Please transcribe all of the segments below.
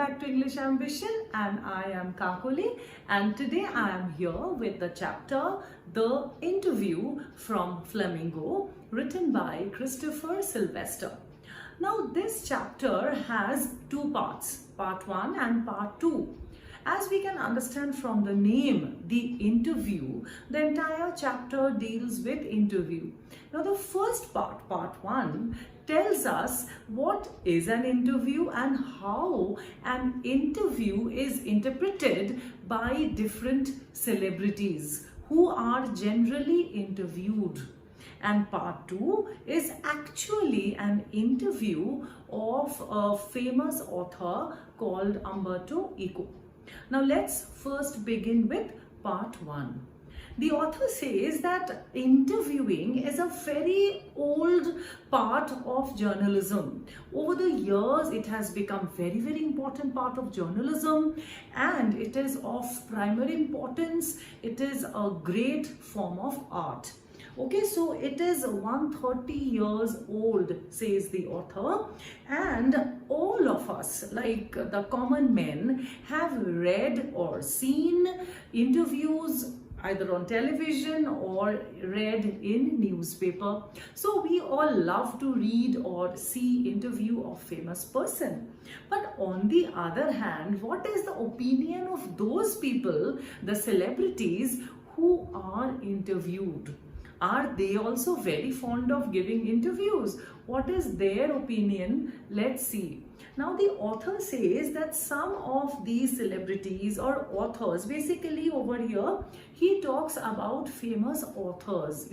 back to English Ambition, and I am Kakuli, and today I am here with the chapter The Interview from Flamingo, written by Christopher Sylvester. Now this chapter has two parts, part 1 and part 2. As we can understand from the name, the interview, the entire chapter deals with interview. Now the first part, part 1, tells us what is an interview and how an interview is interpreted by different celebrities who are generally interviewed. And part 2 is actually an interview of a famous author called Umberto Eco. Now let's first begin with part 1. The author says that interviewing is a very old part of journalism. Over the years, it has become very important part of journalism, and it is of primary importance. It is a great form of art. Okay, so it is 130 years old, says the author, and all of us, like the common men, have read or seen interviews either on television or read in newspaper. So we all love to read or see interview of famous person. But on the other hand, what is the opinion of those people, the celebrities who are interviewed? Are they also very fond of giving interviews? What is their opinion? Let's see. Now the author says that some of these celebrities or authors, basically over here, he talks about famous authors,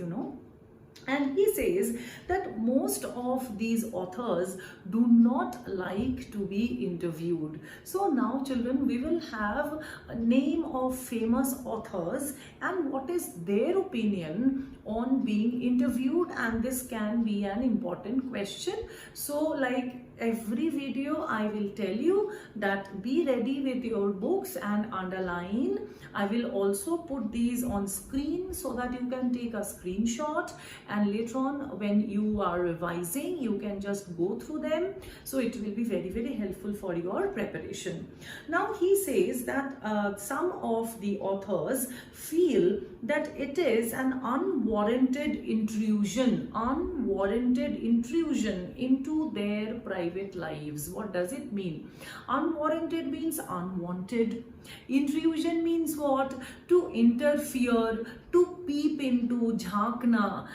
and he says that most of these authors do not like to be interviewed. So now children, we will have a name of famous authors and what is their opinion on being interviewed, and this can be an important question. So like every video, I will tell you that be ready with your books and underline. I will also put these on screen so that you can take a screenshot, and later on when you are revising, you can just go through them. So it will be very helpful for your preparation. Now he says that some of the authors feel that it is an unwarranted intrusion into their private lives. What does it mean? Unwarranted means unwanted. Intrusion means what? To interfere, to peep into, jhankna,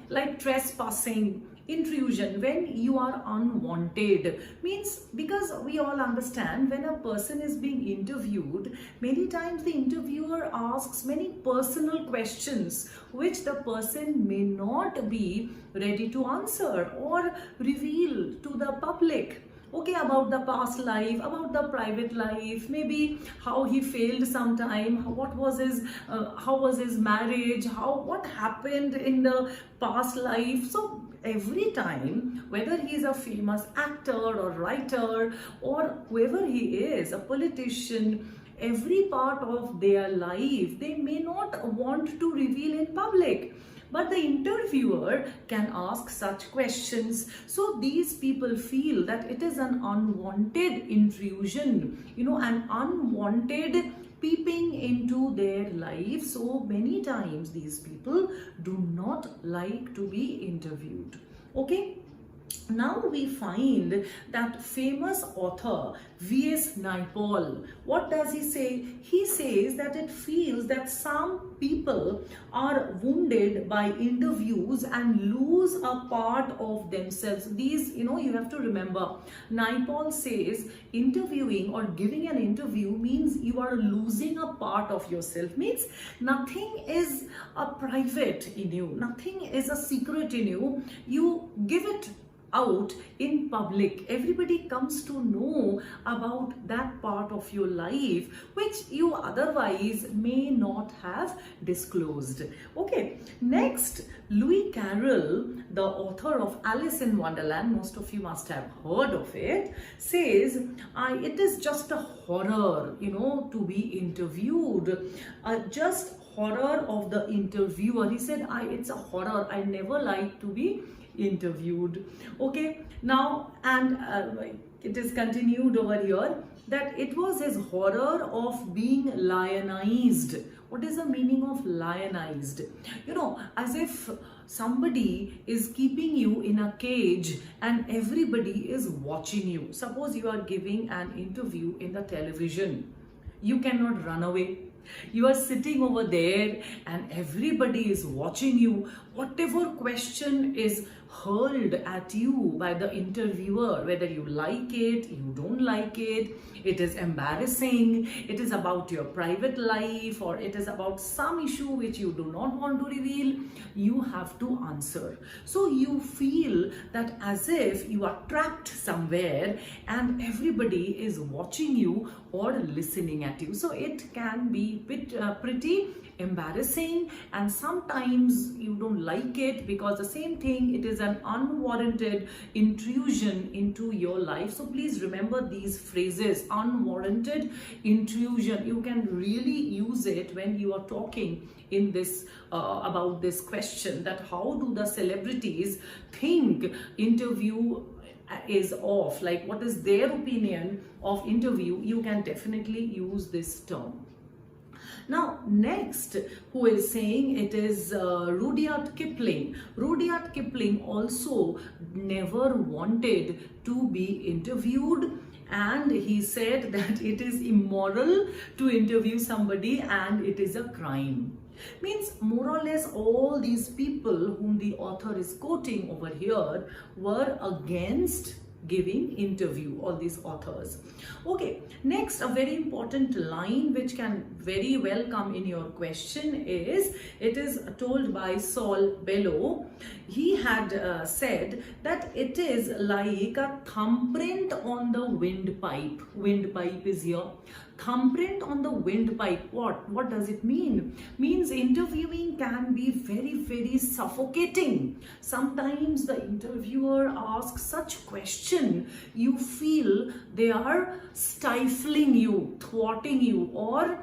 like trespassing. Intrusion, when you are unwanted, means, because we all understand when a person is being interviewed, many times the interviewer asks many personal questions which the person may not be ready to answer or reveal to the public. Okay, about the past life, about the private life, maybe how he failed sometime, how was his marriage, what happened in the past life. So every time, whether he is a famous actor or writer or whoever he is, a politician, every part of their life they may not want to reveal in public. But the interviewer can ask such questions. So these people feel that it is an unwanted intrusion, an unwanted peeping into their life. So many times these people do not like to be interviewed. Okay. Now we find that famous author V.S. Naipaul, what does he say? He says that it feels that some people are wounded by interviews and lose a part of themselves. These, you have to remember, Naipaul says interviewing or giving an interview means you are losing a part of yourself. Means nothing is a private in you, nothing is a secret in you. You give it out in public. Everybody comes to know about that part of your life which you otherwise may not have disclosed. Okay, next, Lewis Carroll, the author of Alice in Wonderland, most of you must have heard of it, says it is just a horror, to be interviewed. Just horror of the interviewer. He said, it's a horror. I never like to be interviewed. Okay, now, and it is continued over here. that it was his horror of being lionized. What is the meaning of lionized? You know, as if somebody is keeping you in a cage and everybody is watching you. Suppose you are giving an interview in the television. You cannot run away. You are sitting over there and everybody is watching you. Whatever question is hurled at you by the interviewer, whether you like it, you don't like it, it is embarrassing, it is about your private life, or it is about some issue which you do not want to reveal, you have to answer. So you feel that as if you are trapped somewhere and everybody is watching you or listening at you. So it can be pretty embarrassing, and sometimes you don't like it because the same thing, it is an unwarranted intrusion into your life. So please remember these phrases: unwarranted intrusion. You can really use it when you are talking in this about this question, that how do the celebrities think interview is off, like what is their opinion of interview. You can definitely use this term. Now next, who is saying, it is Rudyard Kipling. Rudyard Kipling also never wanted to be interviewed, and he said that it is immoral to interview somebody and it is a crime. Means more or less all these people whom the author is quoting over here were against giving interview, all these authors. Okay, next, a very important line which can very well come in your question is, it is told by Saul Bellow. He had said that it is like a thumbprint on the windpipe. Windpipe is here. Thumbprint on the windpipe. What does it mean? Means interviewing can be very suffocating. Sometimes the interviewer asks such question, you feel they are stifling you, thwarting you, or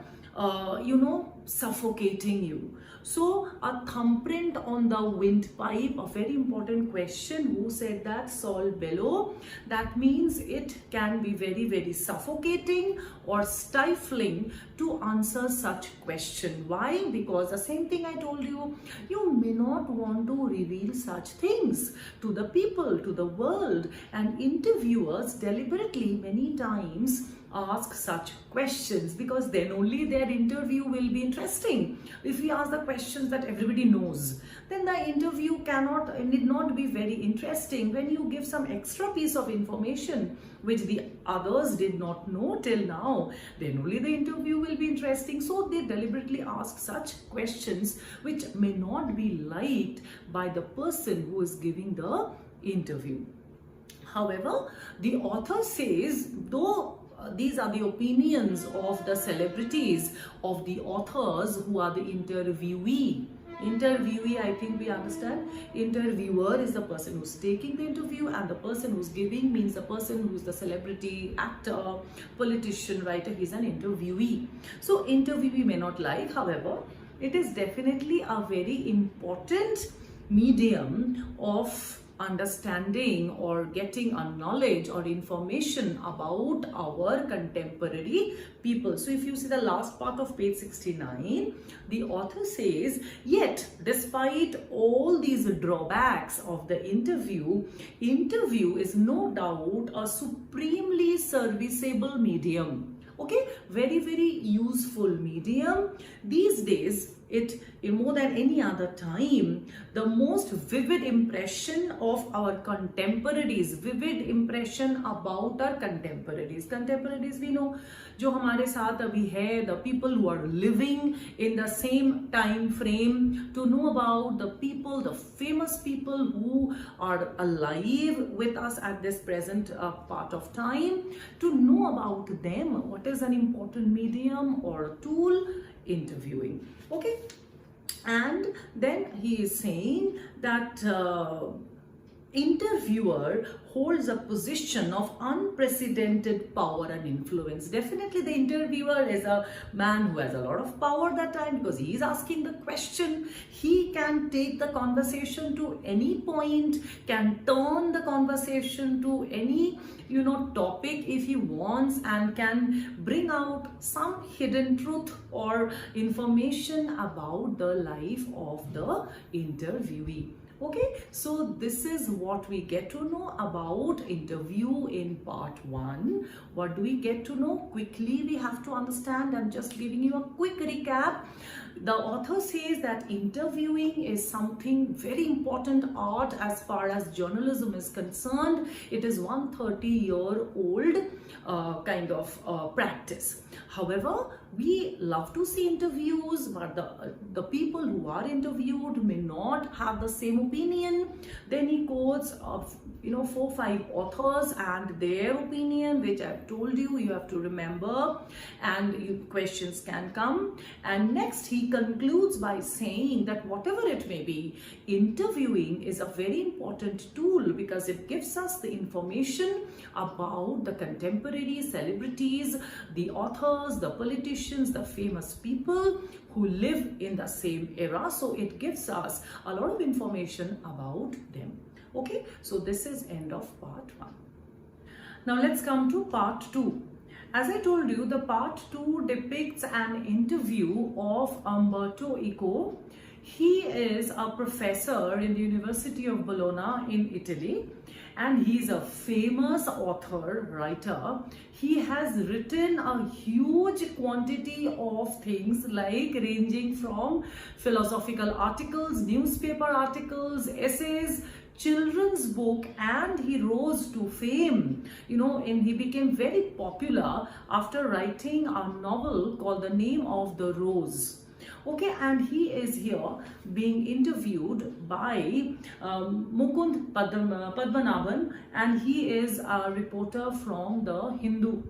suffocating you. So a thumbprint on the windpipe, a very important question. Who said that? Saul Bellow. That means it can be very suffocating or stifling to answer such question. Why? Because the same thing I told you, you may not want to reveal such things to the people, to the world, and interviewers deliberately many times ask such questions because then only their interview will be interesting. If we ask the questions that everybody knows, then the interview need not be very interesting. When you give some extra piece of information which the others did not know till now, then only the interview will be interesting. So they deliberately ask such questions which may not be liked by the person who is giving the interview. However, the author says, though these are the opinions of the celebrities, of the authors who are the interviewee. Interviewee, I think we understand. Interviewer is the person who's taking the interview, and the person who's giving means the person who's the celebrity, actor, politician, writer. He's an interviewee. So interviewee may not like, however, it is definitely a very important medium of understanding or getting a knowledge or information about our contemporary people. So if you see the last part of page 69, the author says, yet despite all these drawbacks of the interview is no doubt a supremely serviceable medium. Okay, very useful medium. These days, it more than any other time, the most vivid impression of our contemporaries, vivid impression about our contemporaries. Contemporaries we know, जो हमारे साथ अभी है, the people who are living in the same time frame, to know about the people, the famous people who are alive with us at this present part of time, to know about them. What is an important medium or tool? Interviewing. Okay, and then he is saying that interviewer holds a position of unprecedented power and influence. Definitely the interviewer is a man who has a lot of power that time, because he is asking the question. He can take the conversation to any point, can turn the conversation to any topic if he wants, and can bring out some hidden truth or information about the life of the interviewee. Okay, so this is what we get to know about interview in part 1. What do we get to know? Quickly we have to understand. I'm just giving you a quick recap. The author says that interviewing is something very important art as far as journalism is concerned. It is 130-year-old kind of practice. However, we love to see interviews, but the people who are interviewed may not have the same opinion. Then he quotes 4-5 authors and their opinion, which I've told you have to remember, and questions can come. And next he concludes by saying that whatever it may be, interviewing is a very important tool because it gives us the information about the contemporary celebrities, the authors, the politicians, the famous people who live in the same era. So it gives us a lot of information about them. Okay, so this is end of part 1. Now let's come to part 2. As I told you, the part 2 depicts an interview of Umberto Eco. He is a professor in the University of Bologna in Italy, and he's a famous author, writer. He has written a huge quantity of things, like ranging from philosophical articles, newspaper articles, essays, children's book, and he rose to fame, and he became very popular after writing a novel called The Name of the Rose. Okay, and he is here being interviewed by Mukund Padmanabhan, and he is a reporter from the Hindu.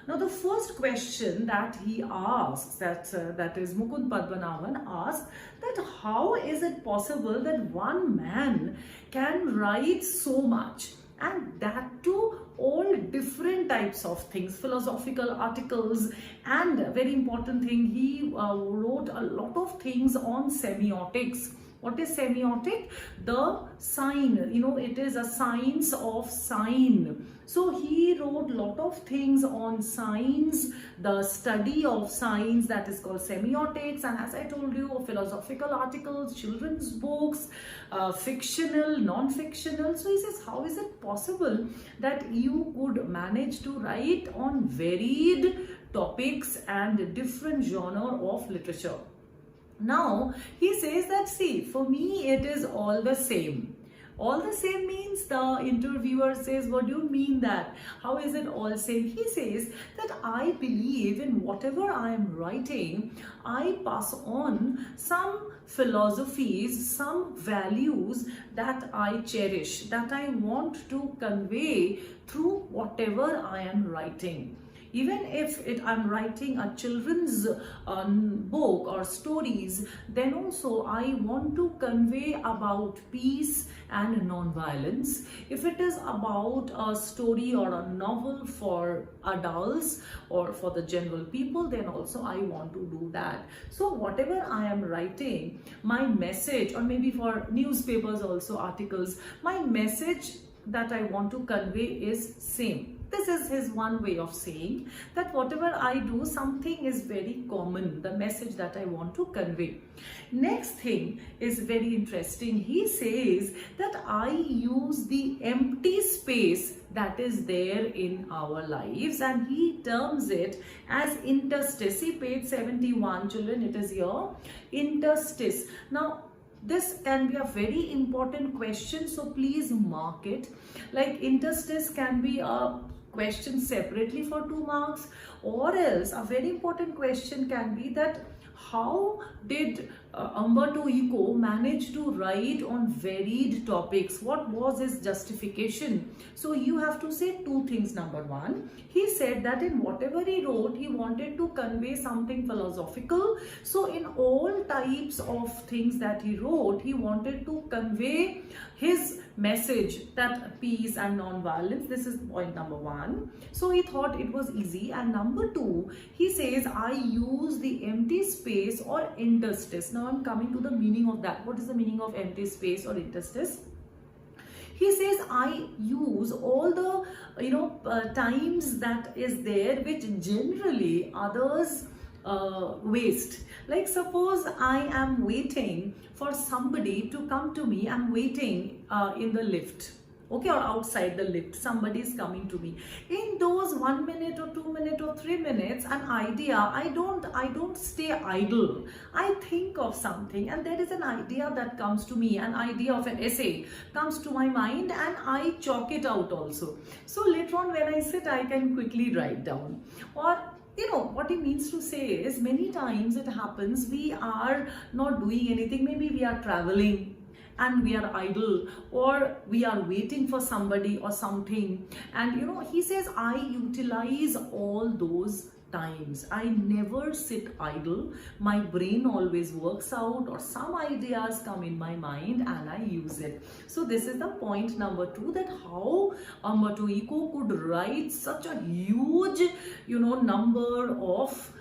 Now the first question that he asks, that is Mukund Padmanabhan asks, that how is it possible that one man can write so much, and that too all different types of things, philosophical articles, and a very important thing, he wrote a lot of things on semiotics. What is semiotic? The sign, it is a science of sign. So he wrote a lot of things on signs, the study of signs, that is called semiotics. And as I told you, philosophical articles, children's books, fictional, non-fictional. So he says, how is it possible that you could manage to write on varied topics and different genre of literature? Now he says that, see, for me it is all the same. All the same means, the interviewer says, what do you mean that? How is it all same? He says that I believe in whatever I am writing, I pass on some philosophies, some values that I cherish, that I want to convey through whatever I am writing. Even if I'm writing a children's book or stories, then also I want to convey about peace and non-violence. If it is about a story or a novel for adults or for the general people, then also I want to do that. So whatever I am writing, my message, or maybe for newspapers also, articles, my message that I want to convey is same. This is his one way of saying that whatever I do, something is very common, the message that I want to convey. Next thing is very interesting. He says that I use the empty space that is there in our lives, and he terms it as interstice. See page 71, children, it is here, interstice. Now this can be a very important question, so please mark it. Like interstice can be a question separately for 2 marks, or else a very important question can be that how did Umberto Eco managed to write on varied topics. What was his justification? So you have to say two things. Number one, he said that in whatever he wrote, he wanted to convey something philosophical. So in all types of things that he wrote, he wanted to convey his message, that peace and non-violence. This is point number one. So he thought it was easy. And number two, he says, I use the empty space or interstice. Now I'm coming to the meaning of that. What is the meaning of empty space or interstice? He says, I use all the times that is there which generally others waste. Like suppose I am waiting for somebody to come to me. I'm waiting in the lift, okay, or outside the lift. Somebody is coming to me. In those 1 minute or 2 minutes or 3 minutes, an idea, I don't stay idle. I think of something, and there is an idea that comes to me. An idea of an essay comes to my mind, and I chalk it out also. So later on when I sit, I can quickly write down. Or what he means to say is, many times it happens we are not doing anything. Maybe we are traveling and we are idle, or we are waiting for somebody or something. And he says, I utilize all those times. I never sit idle. My brain always works out, or some ideas come in my mind and I use it. So this is the point number two, that how Umberto Eco could write such a huge number of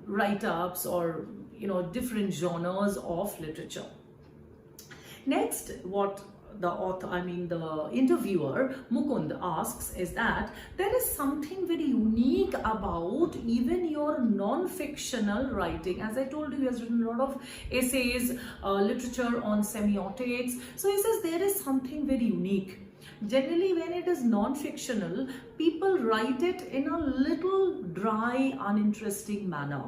write-ups or different genres of literature. Next, what the interviewer Mukund asks is that there is something very unique about even your non-fictional writing. As I told you, he has written a lot of essays, literature on semiotics. So he says there is something very unique. Generally, when it is non-fictional, people write it in a little dry, uninteresting manner.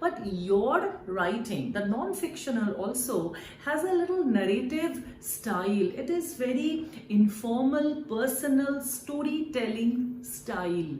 But your writing, the non-fictional, also has a little narrative style. It is very informal, personal, storytelling style.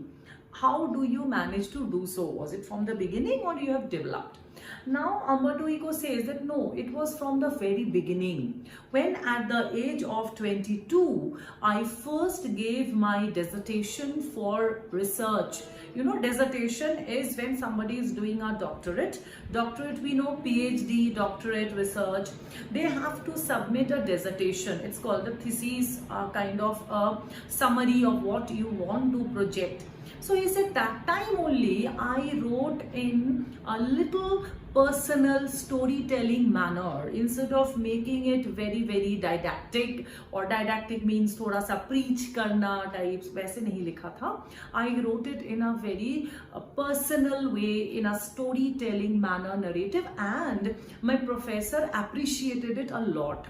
How do you manage to do so? Was it from the beginning, or you have developed? Now Umberto Eco says that no, it was from the very beginning. When at the age of 22, I first gave my dissertation for research. Dissertation is when somebody is doing a doctorate. Doctorate, we know, PhD, doctorate, research. They have to submit a dissertation. It's called a thesis, kind of a summary of what you want to project. So he said that time only I wrote in a little personal storytelling manner, instead of making it very, very didactic, or didactic means thoda sa preach karna types, वैसे नहीं लिखा था. I wrote it in a very personal way, in a storytelling manner, narrative, and my professor appreciated it a lot.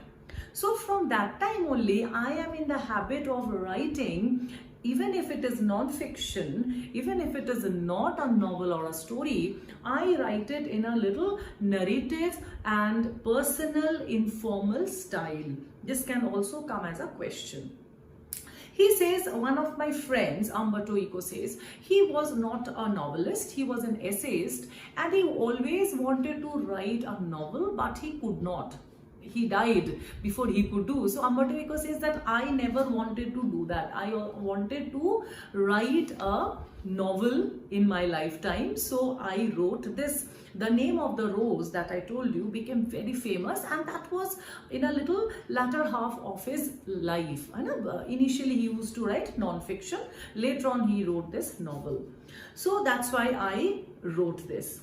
So from that time only, I am in the habit of writing, even if it is non-fiction, even if it is not a novel or a story, I write it in a little narrative and personal, informal style. This can also come as a question. He says, one of my friends, Umberto Eco says, he was not a novelist, he was an essayist, and he always wanted to write a novel, but he could not. He died before he could do. So Umberto Eco says that I never wanted to do that. I wanted to write a novel in my lifetime. So I wrote this. The Name of the Rose that I told you became very famous, and that was in a little latter half of his life. Initially he used to write non-fiction. Later on he wrote this novel. So that's why I wrote this.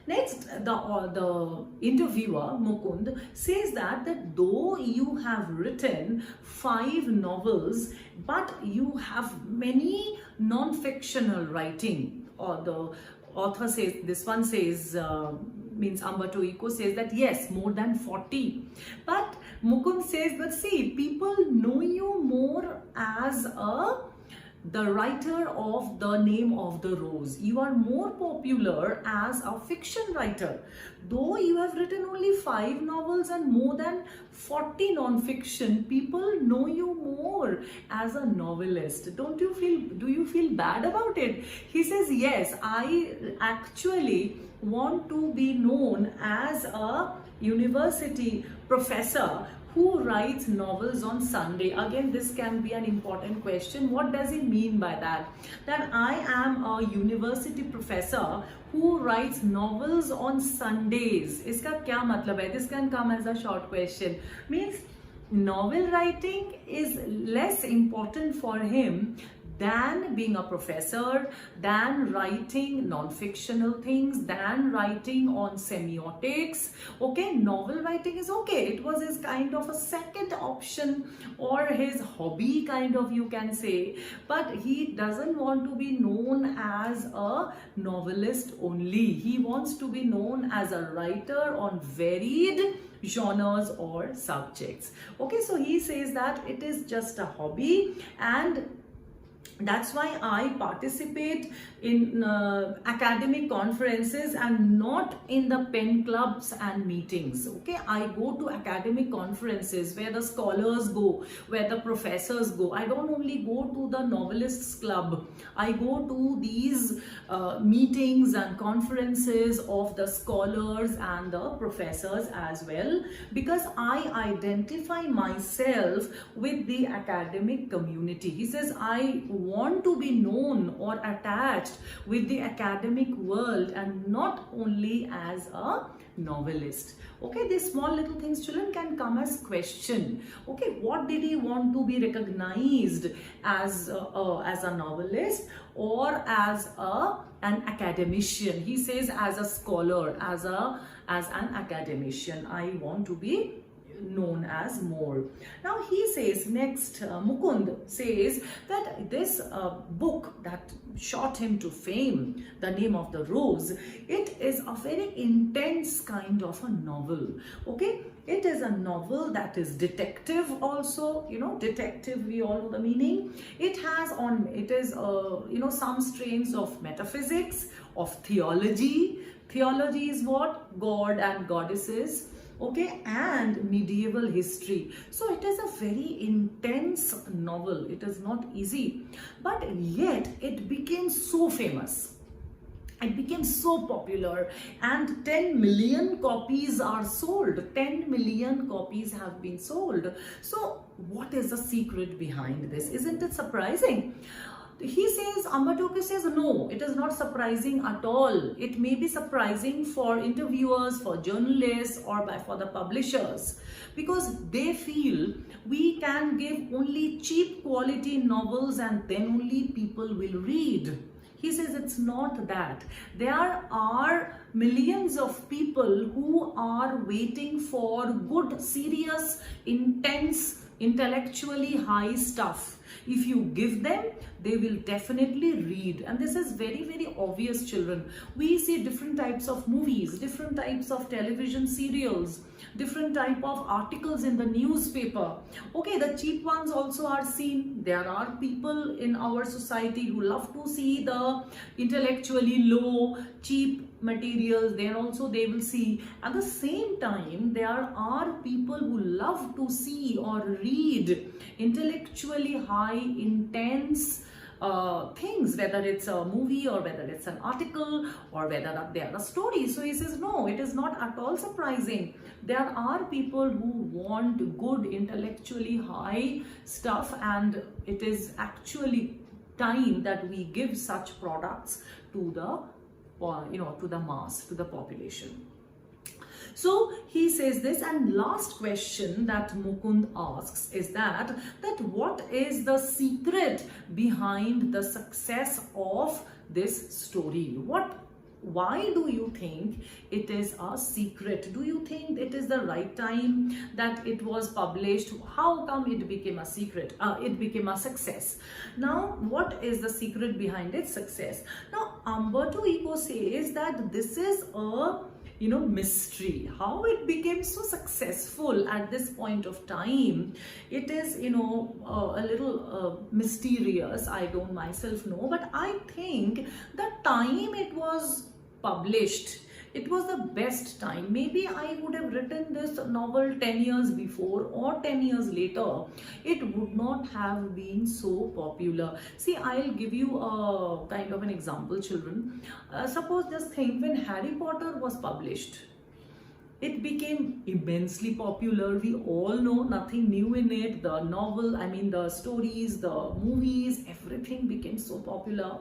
Next, the interviewer, Mukund, says that though you have written 5 novels, but you have many non-fictional writing, or the author says, this one says, means Umberto Eco says that yes, more than 40. But Mukund says that, see, people know you more as the writer of The Name of the Rose. You are more popular as a fiction writer. Though you have written only 5 novels and more than 40 non-fiction, people know you more as a novelist. Do you feel bad about it? He says, yes, I actually want to be known as a university professor who writes novels on Sunday? Again, this can be an important question. What does he mean by that? That I am a university professor who writes novels on Sundays. Iska kya matlab hai? This can come as a short question. Means novel writing is less important for him than being a professor, than writing non-fictional things, than writing on semiotics. Okay, novel writing is okay. It was his kind of a second option or his hobby, kind of, you can say. But he doesn't want to be known as a novelist only. He wants to be known as a writer on varied genres or subjects. Okay, so he says that it is just a hobby, and that's why I participate in academic conferences and not in the pen clubs and meetings. Okay, I go to academic conferences where the scholars go, where the professors go. I don't only go to the novelists club. I go to these meetings and conferences of the scholars and the professors as well, because I identify myself with the academic community. He says, I want to be known or attached with the academic world and not only as a novelist. Okay, these small little things, children, can come as question. Okay, what did he want to be recognized as a novelist or as an academician? He says, as a scholar, as an academician, I want to be known as more. Now he says next, Mukund says that this book that shot him to fame, The Name of the Rose, it is a very intense kind of a novel. Okay, it is a novel that is detective also. You know, detective, we all know the meaning. It has some strains of metaphysics, of theology. Theology is what? God and goddesses. Okay, and medieval history. So it is a very intense novel. It is not easy, but yet it became so famous. It became so popular, and 10 million copies are sold. 10 million copies have been sold. So what is the secret behind this? Isn't it surprising? He says, Umberto Eco says, no, it is not surprising at all. It may be surprising for interviewers, for journalists, or for the publishers, because they feel we can give only cheap quality novels and then only people will read. He says it's not that. There are millions of people who are waiting for good, serious, intense, intellectually high stuff. If you give them, they will definitely read. And this is very, very obvious, children. We see different types of movies, different types of television serials, different type of articles in the newspaper. Okay, the cheap ones also are seen. There are people in our society who love to see the intellectually low, cheap materials. Then also they will see. At the same time, there are people who love to see or read intellectually high, intense things, whether it's a movie or whether it's an article or whether they are a story. So he says, no, it is not at all surprising. There are people who want good, intellectually high stuff, and it is actually time that we give such products to the to the mass, to the population. So he says this, and last question that Mukund asks is that what is the secret behind the success of this story? Why do you think it is a secret? Do you think it is the right time that it was published? How come it became a secret? It became a success. Now, what is the secret behind its success? Now, Umberto Eco says that this is a mystery. How it became so successful at this point of time, it is a little mysterious. I don't myself know, but I think the time it was published, It was the best time. Maybe I would have written this novel 10 years before or 10 years later. It would not have been so popular. See, I'll give you a kind of an example, children. Suppose just think when Harry Potter was published. It became immensely popular. We all know nothing new in it. The novel, I mean the stories, the movies, everything became so popular.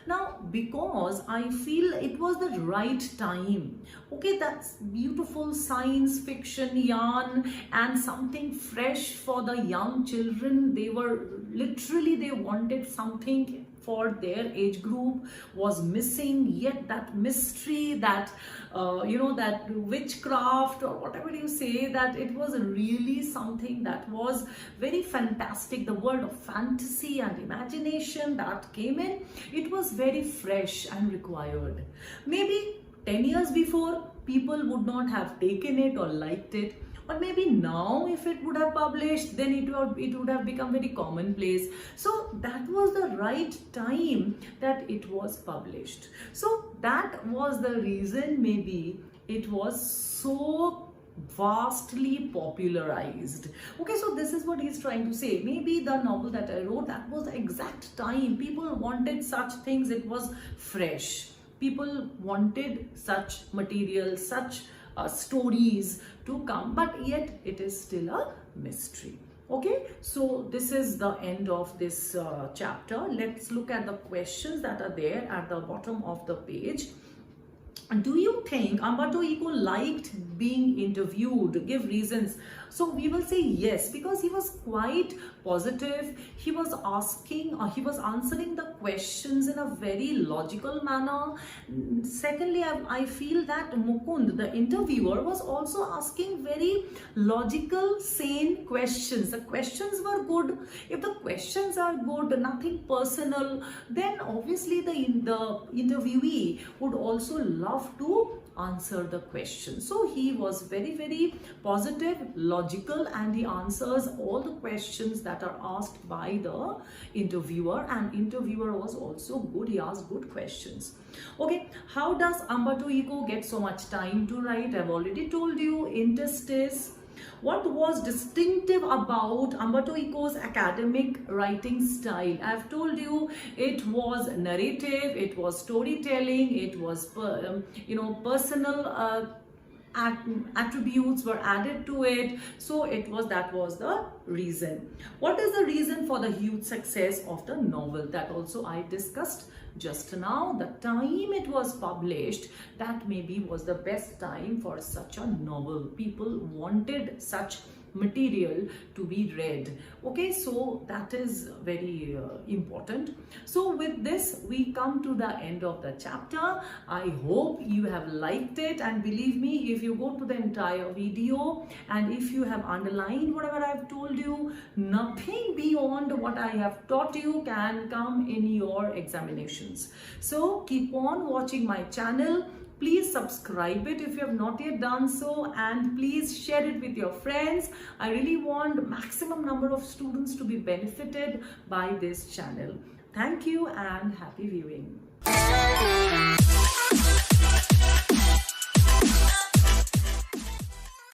Now, because I feel it was the right time, okay, that's beautiful science fiction yarn and something fresh for the young children. They were literally, they wanted something for their age group was missing, yet that mystery, that that witchcraft or whatever you say, that it was really something that was very fantastic. The world of fantasy and imagination that came in, it was very fresh and required. Maybe 10 years before, people would not have taken it or liked it. Or maybe now, if it would have published, then it would have become very commonplace. So that was the right time that it was published. So that was the reason maybe it was so vastly popularized. Okay, so this is what he's trying to say. Maybe the novel that I wrote, that was the exact time. People wanted such things. It was fresh. People wanted such material, such stories to come, but yet it is still a mystery. Okay, so this is the end of this chapter. Let's look at the questions that are there at the bottom of the page. Do you think Umberto Eco liked being interviewed? Give reasons. So we will say yes, because he was quite positive. He was asking, he was answering the questions in a very logical manner. Secondly, I feel that Mukund, the interviewer, was also asking very logical, sane questions. The questions were good. If the questions are good, nothing personal, then obviously the interviewee would also love to answer the question. So he was very, very positive, logical, and he answers all the questions that are asked by the interviewer, and interviewer was also good. He asked good questions. Okay, how does Umberto Eco get so much time to write? I've already told you, interstice. What was distinctive about Umberto Eco's academic writing style? I've told you it was narrative, it was storytelling, it was personal attributes were added to it. So that was the reason. What is the reason for the huge success of the novel? That also I discussed just now. The time it was published, that maybe was the best time for such a novel. People wanted such material to be read. Okay, so that is very important. So with this, we come to the end of the chapter. I hope you have liked it, and believe me, if you go to the entire video and if you have underlined whatever I've told you, nothing beyond what I have taught you can come in your examinations. So keep on watching my channel. Please subscribe it if you have not yet done so, and please share it with your friends. I really want maximum number of students to be benefited by this channel. Thank you and happy viewing.